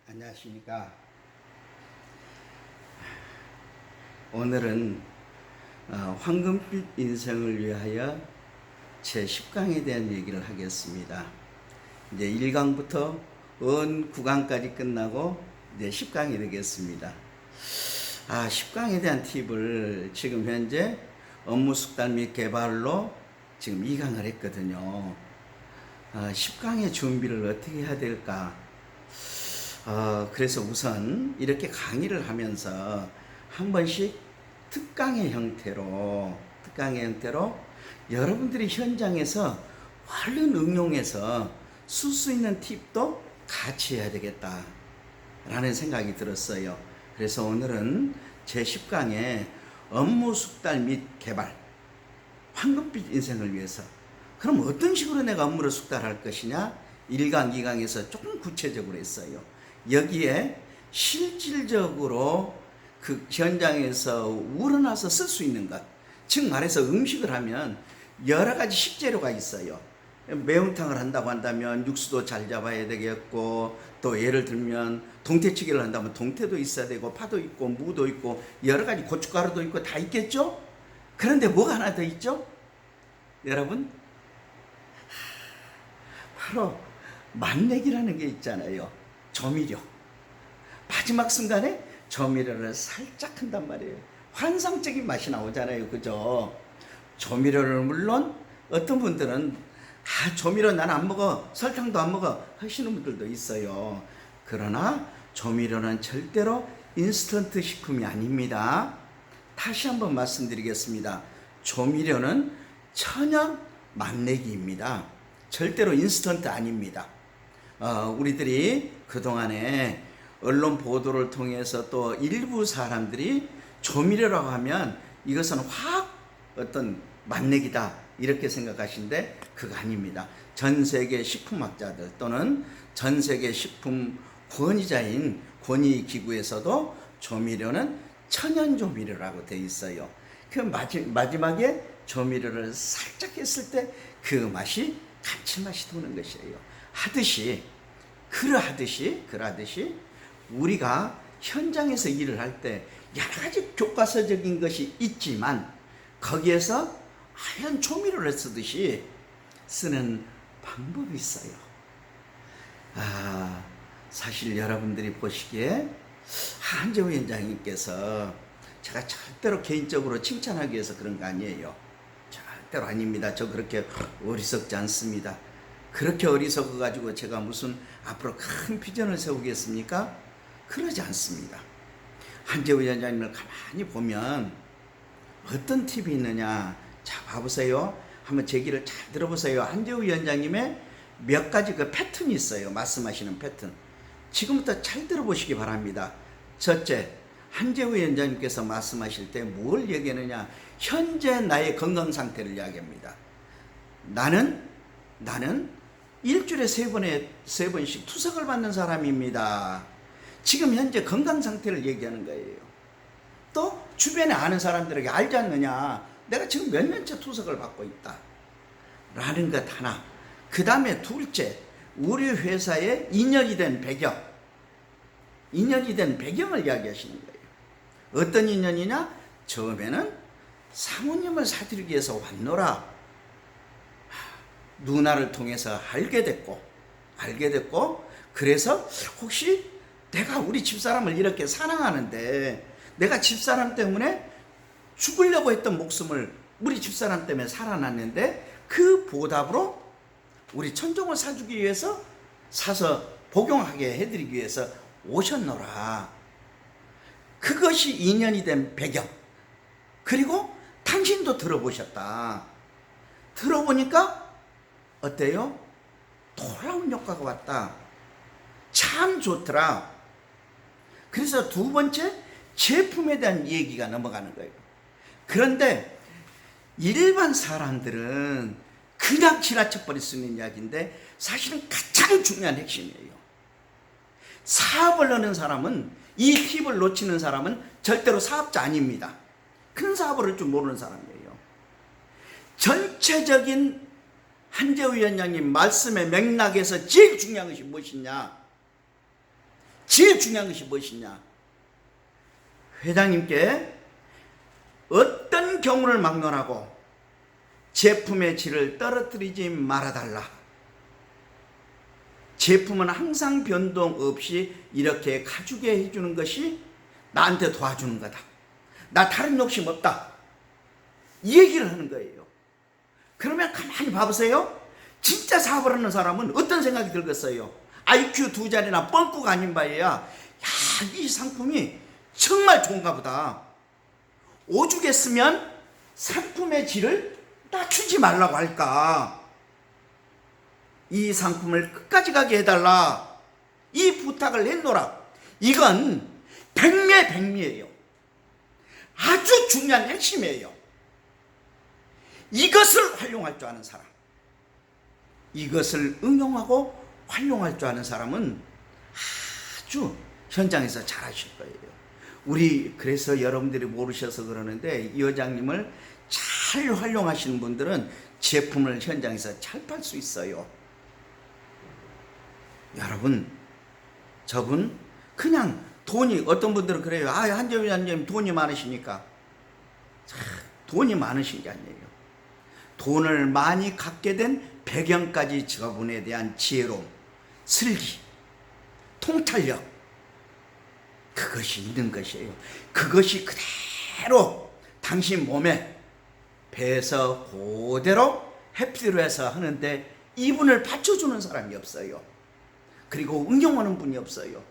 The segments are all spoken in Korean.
안녕하십니까. 오늘은 황금빛 인생을 위하여 제 10강에 대한 얘기를 하겠습니다. 이제 1강부터 은 9강까지 끝나고 이제 10강이 되겠습니다. 10강에 대한 팁을 지금 현재 업무 숙달 및 개발로 지금 2강을 했거든요. 10강의 준비를 어떻게 해야 될까? 그래서 우선 이렇게 강의를 하면서 한 번씩 특강의 형태로 여러분들이 현장에서 얼른 응용해서 쓸 수 있는 팁도 같이 해야 되겠다 라는 생각이 들었어요. 그래서 오늘은 제 10강에 업무 숙달 및 개발, 황금빛 인생을 위해서 그럼 어떤 식으로 내가 업무를 숙달할 것이냐 1강, 2강에서 조금 구체적으로 했어요. 여기에 실질적으로 그 현장에서 우러나서 쓸 수 있는 것, 즉 말해서 음식을 하면 여러 가지 식재료가 있어요. 매운탕을 한다고 한다면 육수도 잘 잡아야 되겠고, 또 예를 들면 동태찌개를 한다면 동태도 있어야 되고, 파도 있고 무도 있고 여러 가지 고춧가루도 있고 다 있겠죠. 그런데 뭐가 하나 더 있죠 여러분? 바로 맛내기라는 게 있잖아요. 조미료. 마지막 순간에 조미료를 살짝 한단 말이에요. 환상적인 맛이 나오잖아요. 그죠? 조미료를 물론 어떤 분들은 조미료 난 안 먹어, 설탕도 안 먹어 하시는 분들도 있어요. 그러나 조미료는 절대로 인스턴트 식품이 아닙니다. 다시 한번 말씀드리겠습니다. 조미료는 천연 맛내기입니다. 절대로 인스턴트 아닙니다. 우리들이 그동안에 언론 보도를 통해서 또 일부 사람들이 조미료라고 하면 이것은 화학 어떤 맛내기다 이렇게 생각하시는데 그거 아닙니다. 전 세계 식품학자들 또는 전 세계 식품 권위자인 권위기구에서도 조미료는 천연 조미료라고 되어 있어요. 그 마지막에 조미료를 살짝 했을 때 그 맛이 감칠맛이 도는 것이에요. 그러하듯이 우리가 현장에서 일을 할 때 여러 가지 교과서적인 것이 있지만 거기에서 하얀 조미료를 쓰듯이 쓰는 방법이 있어요. 사실 여러분들이 보시기에 한재우 위원장님께서 제가 절대로 개인적으로 칭찬하기 위해서 그런 거 아니에요. 절대로 아닙니다. 저 그렇게 어리석지 않습니다. 그렇게 어리석어가지고 제가 무슨 앞으로 큰 비전을 세우겠습니까? 그러지 않습니다. 한재우 위원장님을 가만히 보면 어떤 팁이 있느냐. 자, 봐보세요. 한번 제 얘기를 잘 들어보세요. 한재우 위원장님의 몇 가지 그 패턴이 있어요. 말씀하시는 패턴. 지금부터 잘 들어보시기 바랍니다. 첫째, 한재우 위원장님께서 말씀하실 때 뭘 얘기하느냐. 현재 나의 건강 상태를 이야기합니다. 나는 일주일에 세 번씩 투석을 받는 사람입니다. 지금 현재 건강 상태를 얘기하는 거예요. 또 주변에 아는 사람들에게 알지 않느냐. 내가 지금 몇 년째 투석을 받고 있다. 라는 것 하나. 그 다음에 둘째, 우리 회사에 2년이 된 배경을 이야기하시는 거예요. 어떤 인연이냐? 처음에는 사모님을 사드리기 위해서 왔노라. 누나를 통해서 알게 됐고 그래서 혹시 내가 우리 집사람을 이렇게 사랑하는데 내가 집사람 때문에 죽으려고 했던 목숨을 우리 집사람 때문에 살아났는데 그 보답으로 우리 천종을 사주기 위해서 사서 복용하게 해드리기 위해서 오셨노라. 그것이 인연이 된 배경. 그리고 당신도 들어보셨다. 들어보니까 어때요? 돌아온 효과가 왔다. 참 좋더라. 그래서 두 번째, 제품에 대한 얘기가 넘어가는 거예요. 그런데 일반 사람들은 그냥 지나쳐버릴 수 있는 이야기인데 사실은 가장 중요한 핵심이에요. 사업을 하는 사람은, 이 팁을 놓치는 사람은 절대로 사업자 아닙니다. 큰 사업을 할 줄 모르는 사람이에요. 전체적인 한재우 위원장님 말씀의 맥락에서 제일 중요한 것이 무엇이냐? 제일 중요한 것이 무엇이냐? 회장님께 어떤 경우를 막론하고 제품의 질을 떨어뜨리지 말아달라. 제품은 항상 변동 없이 이렇게 가지게 해주는 것이 나한테 도와주는 거다. 나 다른 욕심 없다. 이 얘기를 하는 거예요. 그러면 가만히 봐보세요. 진짜 사업을 하는 사람은 어떤 생각이 들겠어요? IQ 2자리나 뻥꾸가 아닌 바에야, 야, 이 상품이 정말 좋은가 보다. 오죽했으면 상품의 질을 낮추지 말라고 할까? 이 상품을 끝까지 가게 해달라. 이 부탁을 했노라. 이건 백매백미예요. 아주 중요한 핵심이에요. 이것을 활용할 줄 아는 사람, 이것을 응용하고 활용할 줄 아는 사람은 아주 현장에서 잘하실 거예요. 우리 그래서 여러분들이 모르셔서 그러는데, 이 회장님을 잘 활용하시는 분들은 제품을 현장에서 잘 팔 수 있어요. 여러분, 저분 그냥 돈이, 어떤 분들은 그래요. 아, 한점님 돈이 많으시니까. 돈이 많으신 게 아니에요. 돈을 많이 갖게 된 배경까지 저분에 대한 지혜로움, 슬기, 통찰력, 그것이 있는 것이에요. 그것이 그대로 당신 몸에 배에서 그대로 해피로 해서 하는데 이분을 받쳐주는 사람이 없어요. 그리고 응용하는 분이 없어요.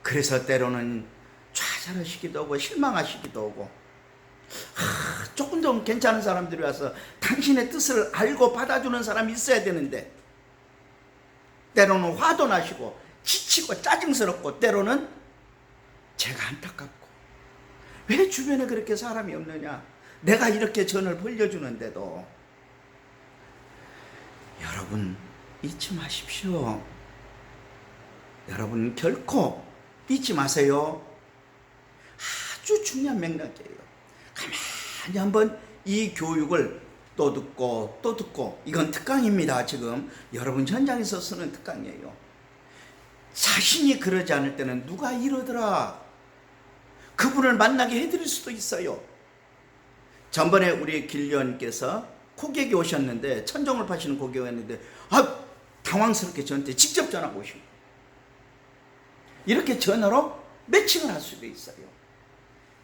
그래서 때로는 좌절하시기도 하고 실망하시기도 하고, 조금 더 괜찮은 사람들이 와서 당신의 뜻을 알고 받아주는 사람이 있어야 되는데, 때로는 화도 나시고 지치고 짜증스럽고, 때로는 제가 안타깝고, 왜 주변에 그렇게 사람이 없느냐? 내가 이렇게 전을 벌려주는데도. 여러분, 잊지 마십시오. 여러분, 결코 잊지 마세요. 아주 중요한 맥락이에요. 가만히 한번 이 교육을 또 듣고 또 듣고, 이건 특강입니다. 지금 여러분 현장에서 쓰는 특강이에요. 자신이 그러지 않을 때는 누가 이러더라, 그분을 만나게 해드릴 수도 있어요. 전번에 우리 길리언께서 고객이 오셨는데, 천정을 파시는 고객이 왔는데, 당황스럽게 저한테 직접 전화가 오시고, 이렇게 전화로 매칭을 할 수도 있어요.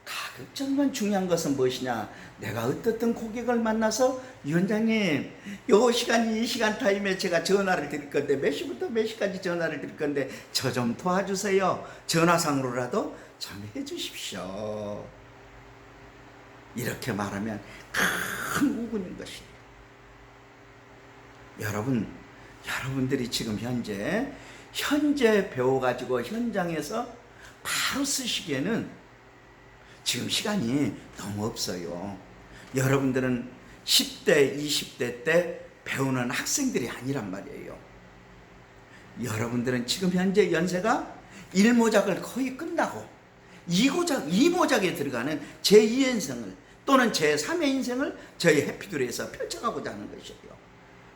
가급적이면 중요한 것은 무엇이냐? 내가 어떻든 고객을 만나서, 위원장님, 요 시간이 이 시간 타임에 제가 전화를 드릴 건데, 몇 시부터 몇 시까지 전화를 드릴 건데 저 좀 도와주세요. 전화상으로라도 좀 해주십시오. 이렇게 말하면 큰 우군인 것이에요. 여러분들이 지금 현재 배워가지고 현장에서 바로 쓰시기에는 지금 시간이 너무 없어요. 여러분들은 10대, 20대 때 배우는 학생들이 아니란 말이에요. 여러분들은 지금 현재 연세가 1모작을 거의 끝나고 2모작에 들어가는 제2의 인생을, 또는 제3의 인생을 저희 해피두리에서 펼쳐가고자 하는 것이에요.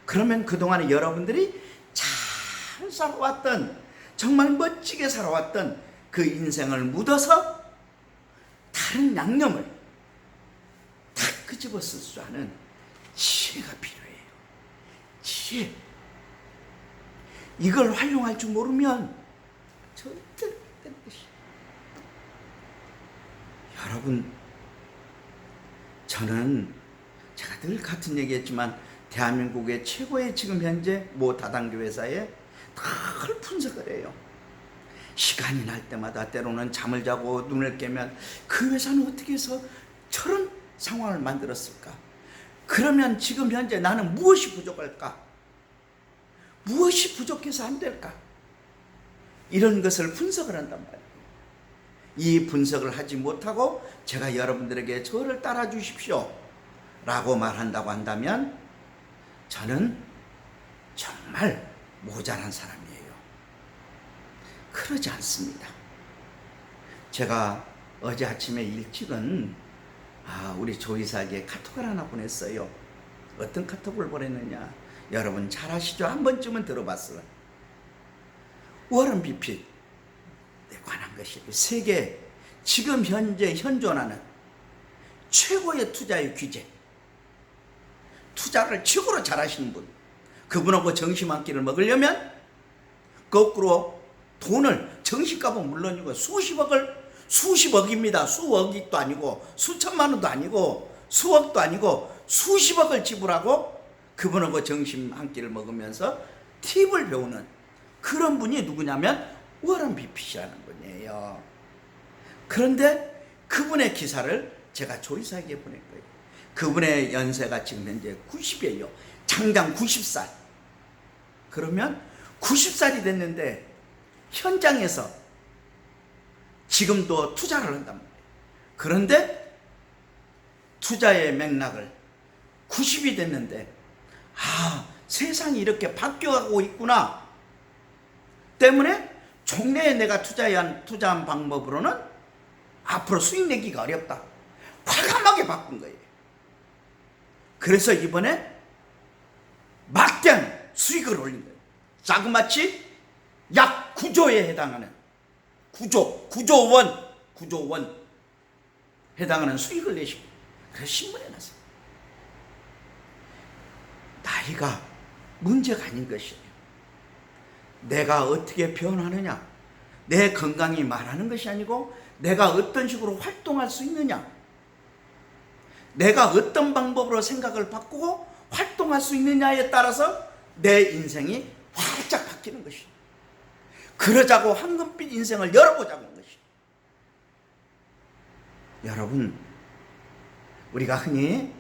그러면 그동안에 여러분들이 잘 살아왔던, 정말 멋지게 살아왔던 그 인생을 묻어서 다른 양념을 다 끄집어 쓸 줄 아는 지혜가 필요해요. 지혜. 이걸 활용할 줄 모르면 절대 안 되는 것이에요. 여러분, 저는 제가 늘 같은 얘기했지만, 대한민국의 최고의 지금 현재 모 다단계 회사에 늘 분석을 해요. 시간이 날 때마다 때로는 잠을 자고 눈을 깨면, 그 회사는 어떻게 해서 저런 상황을 만들었을까? 그러면 지금 현재 나는 무엇이 부족할까? 무엇이 부족해서 안 될까? 이런 것을 분석을 한단 말이에요. 이 분석을 하지 못하고 제가 여러분들에게 저를 따라 주십시오 라고 말한다고 한다면, 저는 정말 모자란 사람이에요. 그러지 않습니다. 제가 어제 아침에 일찍은 우리 조이사에게 카톡을 하나 보냈어요. 어떤 카톡을 보냈느냐? 여러분 잘 아시죠? 한 번쯤은 들어봤어요. 워런 비핏, 것이에요. 세계 지금 현재 현존하는 최고의 투자의 규제, 투자를 최고로 잘하시는 분, 그분하고 정심 한 끼를 먹으려면 거꾸로 돈을, 정신값은 물론이고 수십억입니다. 수억도 아니고 수천만 원도 아니고 수억도 아니고 수십억을 지불하고 그분하고 정심 한 끼를 먹으면서 팁을 배우는 그런 분이 누구냐면 워런 버핏이라는 분이에요. 그런데 그분의 기사를 제가 조이사에게 보낼 거예요. 그분의 연세가 지금 현재 90이에요. 장장 90살. 그러면 90살이 됐는데 현장에서 지금도 투자를 한단 말이에요. 그런데 투자의 맥락을 90이 됐는데 세상이 이렇게 바뀌어가고 있구나 때문에 종래에 내가 투자한 방법으로는 앞으로 수익 내기가 어렵다. 과감하게 바꾼 거예요. 그래서 이번에 막대한 수익을 올린 거예요. 자그마치 약 9조에 해당하는 9조 원 해당하는 수익을 내시고 그래서 신문에 났어요. 나이가 문제가 아닌 것이에요. 내가 어떻게 변하느냐, 내 건강이 말하는 것이 아니고 내가 어떤 식으로 활동할 수 있느냐, 내가 어떤 방법으로 생각을 바꾸고 활동할 수 있느냐에 따라서 내 인생이 활짝 바뀌는 것이에요. 그러자고 황금빛 인생을 열어보자고 한 것이에요. 여러분, 우리가 흔히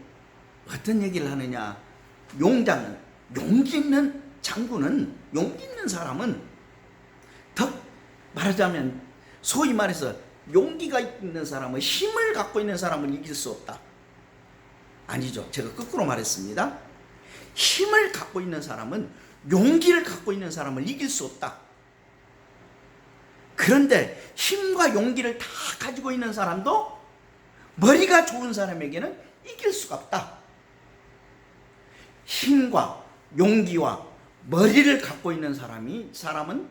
어떤 얘기를 하느냐, 용기 있는 장군은, 용기 있는 사람은 말하자면 소위 말해서 용기가 있는 사람은, 힘을 갖고 있는 사람은 이길 수 없다. 아니죠. 제가 거꾸로 말했습니다. 힘을 갖고 있는 사람은, 용기를 갖고 있는 사람을 이길 수 없다. 그런데 힘과 용기를 다 가지고 있는 사람도 머리가 좋은 사람에게는 이길 수가 없다. 힘과 용기와 머리를 갖고 있는 사람은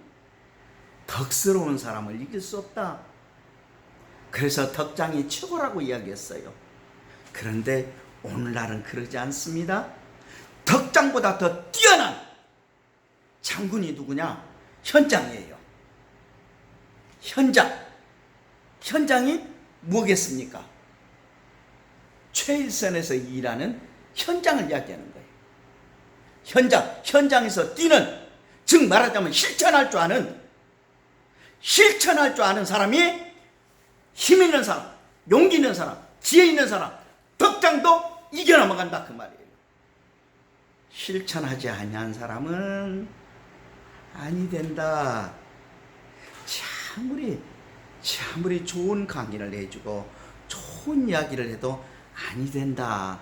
덕스러운 사람을 이길 수 없다. 그래서 덕장이 최고라고 이야기했어요. 그런데 오늘날은 그러지 않습니다. 덕장보다 더 뛰어난 장군이 누구냐? 현장이에요. 현장이 뭐겠습니까? 최일선에서 일하는 현장을 이야기하는 거예요. 현장에서 뛰는, 즉 말하자면 실천할 줄 아는 사람이 힘 있는 사람, 용기 있는 사람, 지혜 있는 사람, 덕장도 이겨넘어간다 그 말이에요. 실천하지 아니한 사람은 아니 된다. 아무리 좋은 강의를 해주고 좋은 이야기를 해도 아니 된다.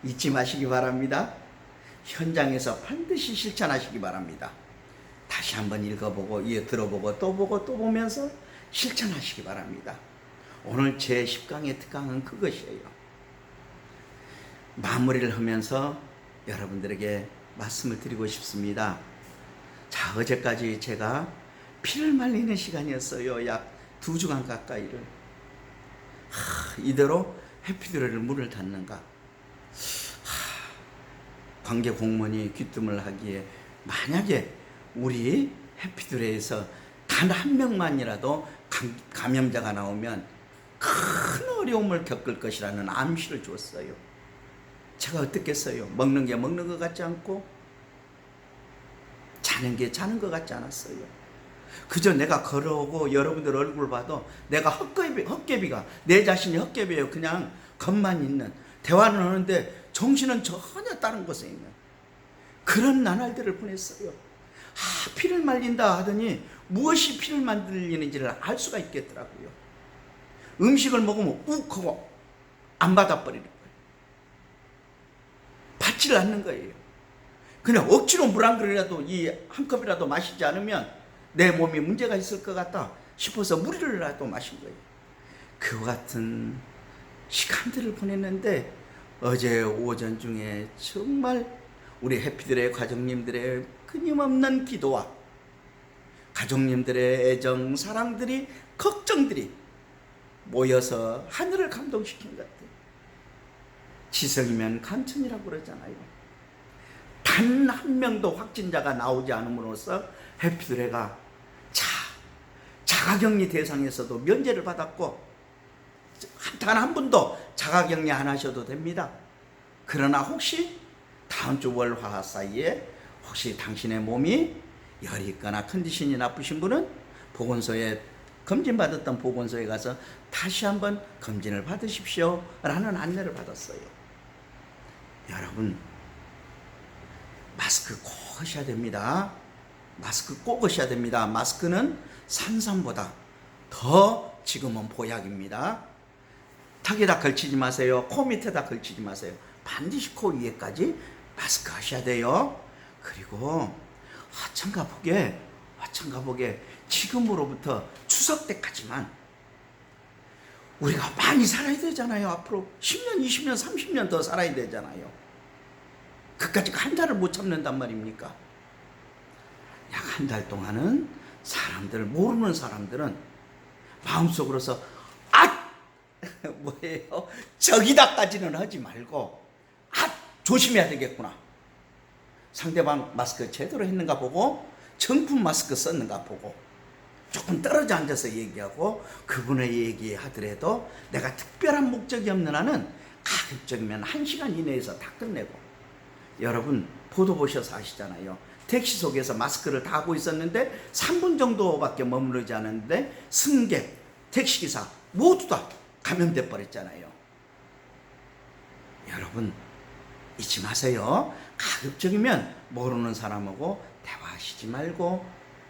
잊지 마시기 바랍니다. 현장에서 반드시 실천하시기 바랍니다. 다시 한번 읽어보고 들어보고 또 보고 또 보면서 실천하시기 바랍니다. 오늘 제 10강의 특강은 그것이에요. 마무리를 하면서 여러분들에게 말씀을 드리고 싶습니다. 자, 어제까지 제가 피를 말리는 시간이었어요. 약 2주간 가까이를. 이대로 해피드레를 문을 닫는가. 관계 공무원이 귀뜸을 하기에 만약에 우리 해피드레에서 단 한 명만이라도 감염자가 나오면 큰 어려움을 겪을 것이라는 암시를 줬어요. 제가 어떻겠어요? 먹는 게 먹는 것 같지 않고 자는 게 자는 것 같지 않았어요. 그저 내가 걸어오고 여러분들 얼굴 봐도 내가 헛개비가 내 자신이 헛개비예요. 그냥 겉만 있는, 대화는 하는데 정신은 전혀 다른 곳에 있는 그런 나날들을 보냈어요. 피를 말린다 하더니 무엇이 피를 말리는지를 알 수가 있겠더라고요. 음식을 먹으면 욱 하고 안 받아버리는 거예요. 받지를 않는 거예요. 그냥 억지로 물 한 그릇이라도 한 컵이라도 마시지 않으면 내 몸에 문제가 있을 것 같다 싶어서 물이라도 마신 거예요. 그와 같은 시간들을 보냈는데 어제 오전 중에 정말 우리 해피들의 과정님들의 끊임없는 기도와 가족님들의 애정, 사랑들이, 걱정들이 모여서 하늘을 감동시킨 것 같아요. 지성이면 간천이라고 그러잖아요. 단 한 명도 확진자가 나오지 않음으로써 해피드레가 자가격리 대상에서도 면제를 받았고, 단 한 분도 자가격리 안 하셔도 됩니다. 그러나 혹시 다음 주 월, 화 사이에 혹시 당신의 몸이 열이 있거나 컨디션이 나쁘신 분은 보건소에 검진받았던 보건소에 가서 다시 한번 검진을 받으십시오 라는 안내를 받았어요. 여러분, 마스크 꼭 하셔야 됩니다. 마스크 꼭 하셔야 됩니다. 마스크는 산삼보다 더 지금은 보약입니다. 턱에다 걸치지 마세요. 코 밑에다 걸치지 마세요. 반드시 코 위에까지 마스크 하셔야 돼요. 그리고 화천가 보게 지금으로부터 추석 때까지만 우리가 많이 살아야 되잖아요. 앞으로 10년, 20년, 30년 더 살아야 되잖아요. 그까짓 한 달을 못 참는단 말입니까? 약 한 달 동안은 모르는 사람들은 마음속으로서 뭐예요? 저기다까지는 하지 말고 조심해야 되겠구나. 상대방 마스크 제대로 했는가 보고, 정품 마스크 썼는가 보고, 조금 떨어져 앉아서 얘기하고, 그분의 얘기하더라도 내가 특별한 목적이 없는 한은 가급적이면 1시간 이내에서 다 끝내고. 여러분 보도 보셔서 아시잖아요. 택시 속에서 마스크를 다 하고 있었는데 3분 정도밖에 머무르지 않았는데 승객, 택시기사 모두 다 감염돼 버렸잖아요. 여러분 잊지 마세요. 가급적이면 모르는 사람하고 대화하시지 말고,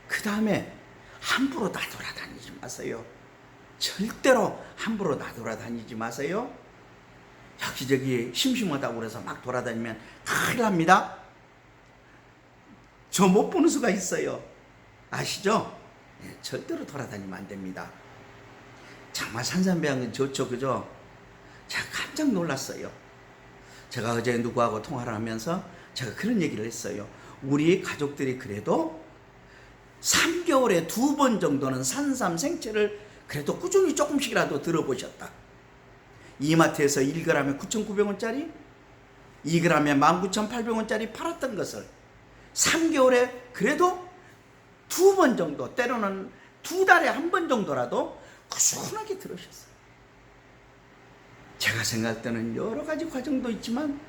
그 다음에 함부로 나돌아다니지 마세요. 절대로 함부로 나돌아다니지 마세요. 여기저기 심심하다고 그래서 막 돌아다니면 큰일 납니다. 저 못 보는 수가 있어요. 아시죠? 네, 절대로 돌아다니면 안 됩니다. 정말 산삼배양은 좋죠, 그죠? 제가 깜짝 놀랐어요. 제가 어제 누구하고 통화를 하면서 제가 그런 얘기를 했어요. 우리 가족들이 그래도 3개월에 2번 정도는 산삼 생채를 그래도 꾸준히 조금씩이라도 들어보셨다. 이마트에서 1g에 9,900원짜리, 2g에 19,800원짜리 팔았던 것을 3개월에 그래도 2번 정도, 때로는 2달에 1번 정도라도 꾸준하게 들으셨어요. 제가 생각할 때는 여러 가지 과정도 있지만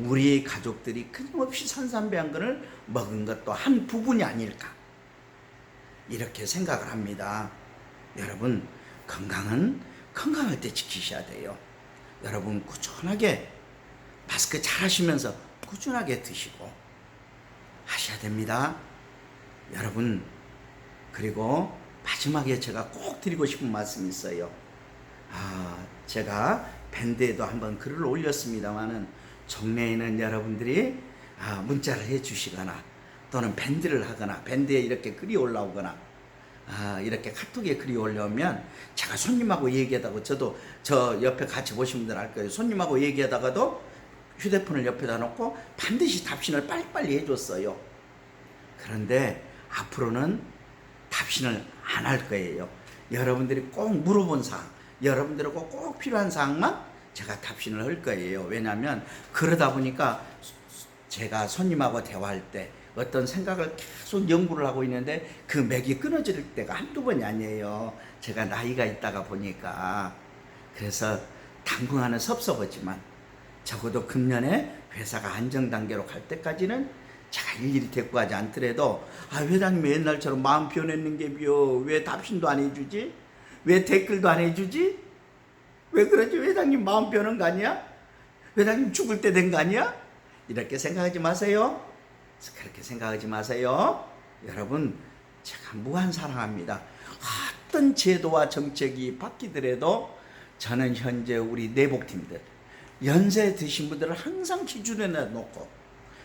우리 가족들이 끊임없이 산삼배양근을 먹은 것도 한 부분이 아닐까, 이렇게 생각을 합니다. 여러분, 건강은 건강할 때 지키셔야 돼요. 여러분 꾸준하게 마스크 잘 하시면서 꾸준하게 드시고 하셔야 됩니다. 여러분, 그리고 마지막에 제가 꼭 드리고 싶은 말씀이 있어요. 제가 밴드에도 한번 글을 올렸습니다만은 종래에는 여러분들이 문자를 해 주시거나 또는 밴드를 하거나 밴드에 이렇게 글이 올라오거나 이렇게 카톡에 글이 올라오면 제가 손님하고 얘기하다가, 저도 저 옆에 같이 보신 분들 알 거예요. 손님하고 얘기하다가도 휴대폰을 옆에다 놓고 반드시 답신을 빨리빨리 해줬어요. 그런데 앞으로는 답신을 안 할 거예요. 여러분들이 꼭 물어본 사항, 여러분들하고 꼭 필요한 사항만 제가 답신을 할 거예요. 왜냐하면 그러다 보니까 제가 손님하고 대화할 때 어떤 생각을 계속 연구를 하고 있는데 그 맥이 끊어질 때가 한두 번이 아니에요. 제가 나이가 있다가 보니까. 그래서 당분간은 섭섭하지만 적어도 금년에 회사가 안정단계로 갈 때까지는 제가 일일이 대꾸하지 않더라도 회장님 옛날처럼 마음 변했는 게 왜 답신도 안 해주지? 왜 댓글도 안 해주지? 왜 그러지? 회장님 마음 변한 거 아니야? 회장님 죽을 때 된 거 아니야? 이렇게 생각하지 마세요. 그렇게 생각하지 마세요. 여러분, 제가 무한 사랑합니다. 어떤 제도와 정책이 바뀌더라도 저는 현재 우리 내복팀들, 연세 드신 분들을 항상 기준에 놓고,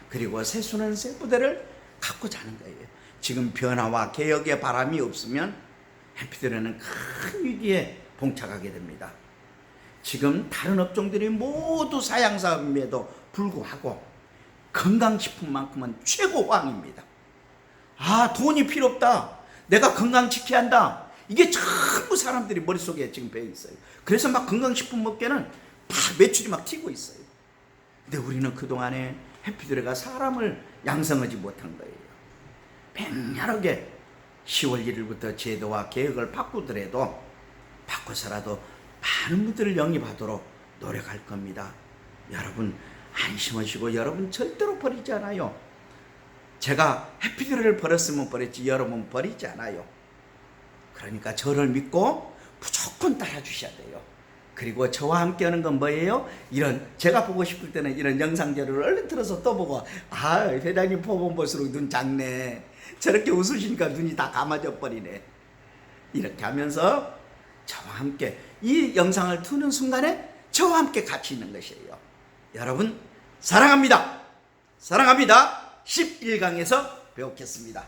그리고 세수는 세 부대를 갖고 자는 거예요. 지금 변화와 개혁의 바람이 없으면 해피드레는 큰 위기에 봉착하게 됩니다. 지금 다른 업종들이 모두 사양사업임에도 불구하고 건강식품만큼은 최고황입니다. 돈이 필요 없다. 내가 건강 지켜야 한다. 이게 전부 사람들이 머릿속에 지금 배어 있어요. 그래서 막 건강식품 먹기에는 막 매출이 막 튀고 있어요. 근데 우리는 그동안에 해피드레가 사람을 양성하지 못한 거예요. 맹렬하게 10월 1일부터 제도와 계획을 바꾸더라도 바꿔서라도 많은 분들을 영입하도록 노력할 겁니다. 여러분 안심하시고 여러분 절대로 버리지 않아요. 제가 해피드레를 버렸으면 버렸지 여러분 버리지 않아요. 그러니까 저를 믿고 무조건 따라주셔야 돼요. 그리고 저와 함께 하는 건 뭐예요? 이런 제가 보고 싶을 때는 이런 영상 자료를 얼른 틀어서 또 보고 회장님 포본 볼수록 눈 작네. 저렇게 웃으시니까 눈이 다 감아져 버리네. 이렇게 하면서 저와 함께 이 영상을 트는 순간에 저와 함께 같이 있는 것이에요. 여러분 사랑합니다. 사랑합니다. 11강에서 배우겠습니다.